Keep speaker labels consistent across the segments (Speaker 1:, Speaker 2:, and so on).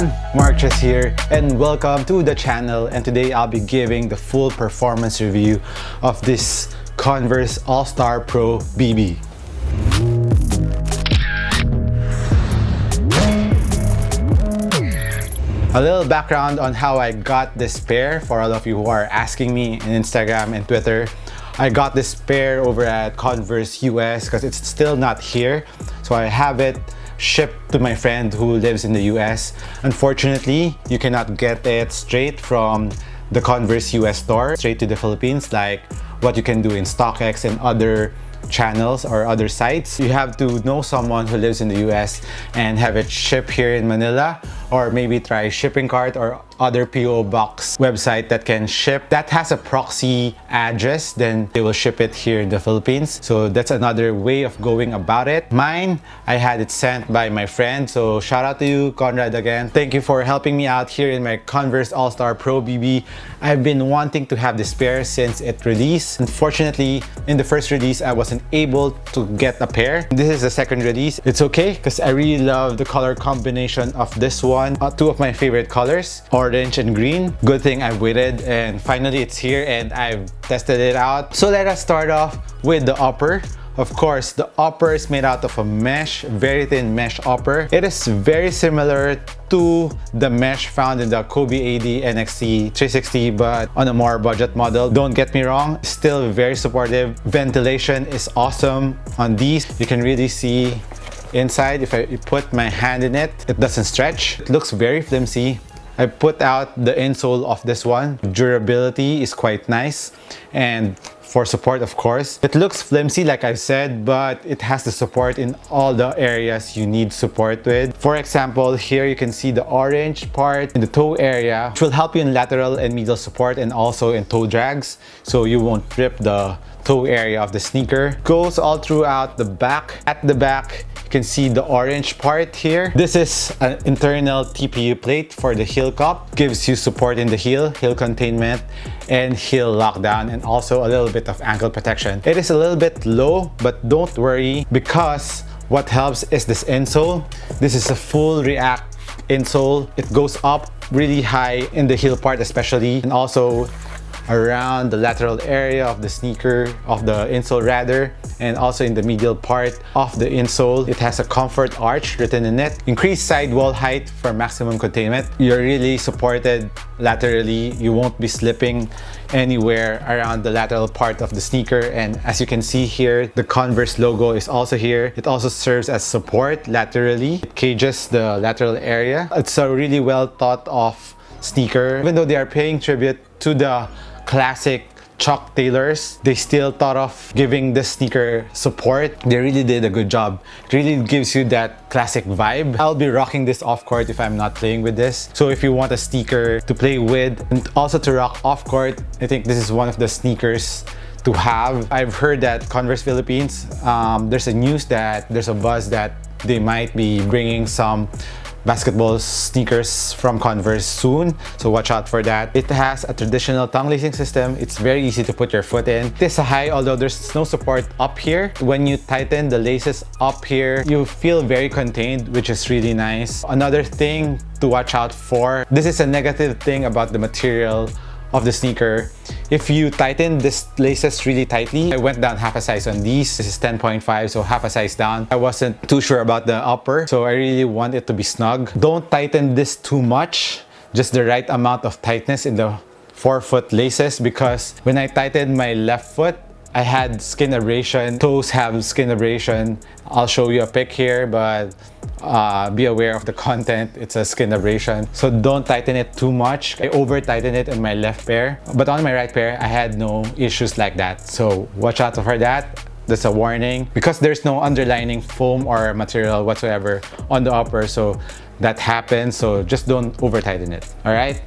Speaker 1: everyone, Marcus here and welcome to the channel, and today I'll be giving the full performance review of this Converse All-Star Pro BB. A little background on how I got this pair for all of you who are asking me on Instagram and Twitter. I got this pair over at Converse US because it's still not here, so I have it shipped to my friend who lives in the US. Unfortunately, you cannot get it straight from the Converse US store straight to the Philippines like what you can do in StockX and other channels or other sites. You have to know someone who lives in the US and have it shipped here in Manila, or maybe try Shipping Cart or other PO box website that can ship that has a proxy address, then they will ship it here in the Philippines. So that's another way of going about it. Mine, I had it sent by my friend, so shout out to you, Conrad, again. Thank you for helping me out here in my Converse All-Star Pro BB. I've been wanting to have this pair since it released. Unfortunately, in the first release, I wasn't able to get a pair. This is the second release. It's okay because I really love the color combination of this one. Two of my favorite colors, orange and green. Good thing I've waited and finally it's here and I've tested it out. So let us start off with the upper. Of course, the upper is made out of a mesh, very thin mesh upper. It is very similar to the mesh found in the Kobe AD NXT 360, but on a more budget model. Don't get me wrong, still very supportive. Ventilation is awesome on these. You can really see inside. If I put my hand in it, it doesn't stretch. It looks very flimsy. I put out the insole of this one. Durability is quite nice, and for support, of course. It looks flimsy like I said, but it has the support in all the areas you need support with. For example, here you can see the orange part in the toe area, which will help you in lateral and medial support and also in toe drags, so you won't rip the toe area of the sneaker. Goes all throughout the back. At the back, you can see the orange part here. This is an internal TPU plate for the heel cup. Gives you support in the heel containment, and heel lockdown, and also a little bit of ankle protection. It is a little bit low, but don't worry because what helps is this insole. This is a full React insole. It goes up really high in the heel part especially, and also around the lateral area of the sneaker, of the insole rather, and also in the medial part of the insole. It has a comfort arch written in it. Increased sidewall height for maximum containment. You're really supported laterally. You won't be slipping anywhere around the lateral part of the sneaker. And as you can see here, the Converse logo is also here. It also serves as support laterally. It cages the lateral area. It's a really well thought of sneaker. Even though they are paying tribute to the classic Chuck Taylors, they still thought of giving the sneaker support. They really did a good job. It really gives you that classic vibe. I'll be rocking this off court if I'm not playing with this. So if you want a sneaker to play with and also to rock off court, I think this is one of the sneakers to have. I've heard that Converse Philippines, there's a buzz that they might be bringing some basketball sneakers from Converse soon, so watch out for that. It has a traditional tongue lacing system. It's very easy to put your foot in. It is a high, although there's no support up here. When you tighten the laces up here, you feel very contained, which is really nice. Another thing to watch out for, this is a negative thing about the material of the sneaker. If you tighten this laces really tightly, I went down half a size on these. This is 10.5, so half a size down. I wasn't too sure about the upper, so I really want it to be snug. Don't tighten this too much, just the right amount of tightness in the forefoot laces, because when I tightened my left foot, I had skin abrasion. Toes have skin abrasion. I'll show you a pic here, but be aware of the content. It's a skin abrasion, so don't tighten it too much. I over tightened it in my left pair, but on my right pair I had no issues like that, so watch out for that. That's a warning because there's no underlining foam or material whatsoever on the upper, so that happens, so just don't over tighten it. All right,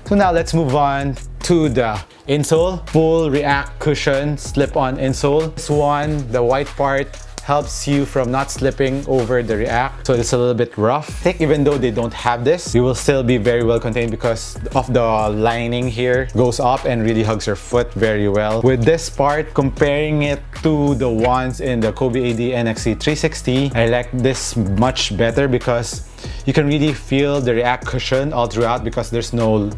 Speaker 1: so now let's move on to the insole. Full React cushion slip-on insole. This one, the white part, helps you from not slipping over the React, so it's a little bit rough. I think even though they don't have this, you will still be very well contained because of the lining here goes up and really hugs your foot very well. With this part, comparing it to the ones in the Kobe AD NXT 360, I like this much better because you can really feel the React cushion all throughout because there's no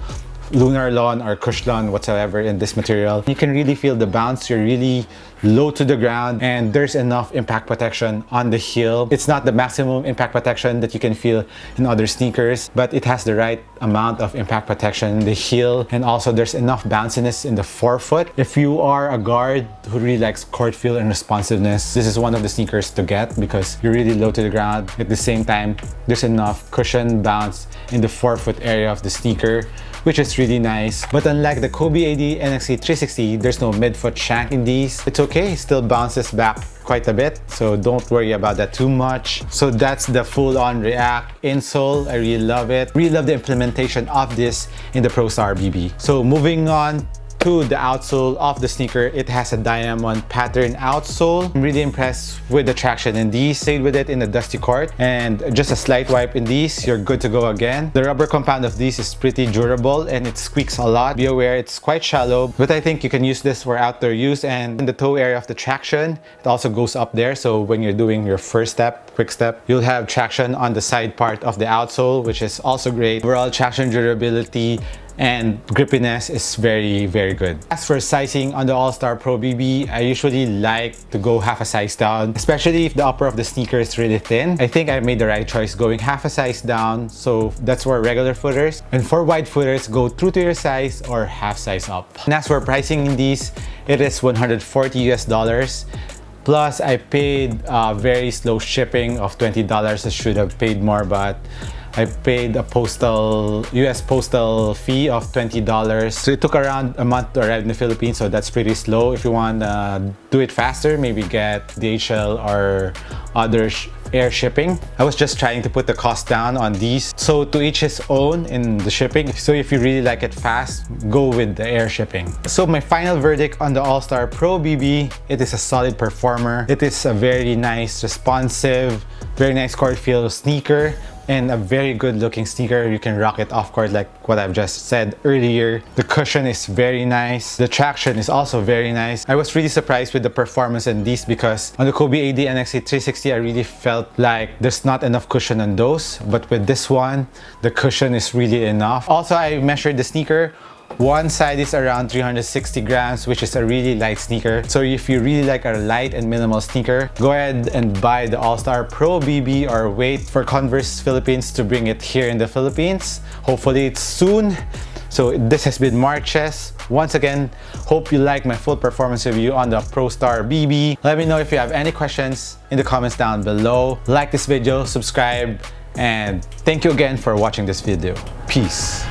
Speaker 1: lunar lawn or cushion whatsoever in this material. You can really feel the bounce. You're really low to the ground and there's enough impact protection on the heel. It's not the maximum impact protection that you can feel in other sneakers, but it has the right amount of impact protection in the heel, and also there's enough bounciness in the forefoot. If you are a guard who really likes court feel and responsiveness, this is one of the sneakers to get because you're really low to the ground. At the same time, there's enough cushion bounce in the forefoot area of the sneaker, which is really nice. But unlike the Kobe AD NXT 360, there's no midfoot shank in these. It's okay, it still bounces back quite a bit, so don't worry about that too much. So that's the full-on React insole. I really love it. Really love the implementation of this in the Pro Star BB. So moving on to the outsole of the sneaker, it has a diamond pattern outsole. I'm really impressed with the traction in these. Stayed with it in the dusty court, and just a slight wipe in these, you're good to go again. The rubber compound of these is pretty durable and it squeaks a lot. Be aware it's quite shallow, but I think you can use this for outdoor use. And in the toe area of the traction, it also goes up there, so when you're doing your first step, quick step, you'll have traction on the side part of the outsole, which is also great. Overall traction, durability, and grippiness is very, very good. As for sizing on the All-Star Pro BB, I usually like to go half a size down, especially if the upper of the sneaker is really thin. I think I made the right choice going half a size down, so that's for regular footers. And for wide footers, go true to your size or half size up. And as for pricing in these, it is $140 US. Plus, I paid very slow shipping of $20. I should have paid more, but I paid a US postal fee of $20. So it took around a month to arrive in the Philippines, so that's pretty slow. If you want to do it faster, maybe get DHL or other air shipping. I was just trying to put the cost down on these. So to each his own in the shipping. So if you really like it fast, go with the air shipping. So my final verdict on the All-Star Pro BB, it is a solid performer. It is a very nice, responsive, very nice court feel sneaker, and a very good looking sneaker. You can rock it off court like what I've just said earlier. The cushion is very nice. The traction is also very nice. I was really surprised with the performance in these because on the Kobe AD NXT 360, I really felt like there's not enough cushion on those. But with this one, the cushion is really enough. Also, I measured the sneaker. One side is around 360 grams, which is a really light sneaker. So if you really like a light and minimal sneaker, go ahead and buy the All-Star Pro BB or wait for Converse Philippines to bring it here in the Philippines. Hopefully it's soon. So this has been Marches. Once again, hope you like my full performance review on the Pro Star BB. Let me know if you have any questions in the comments down below. Like this video, subscribe, and thank you again for watching this video. Peace.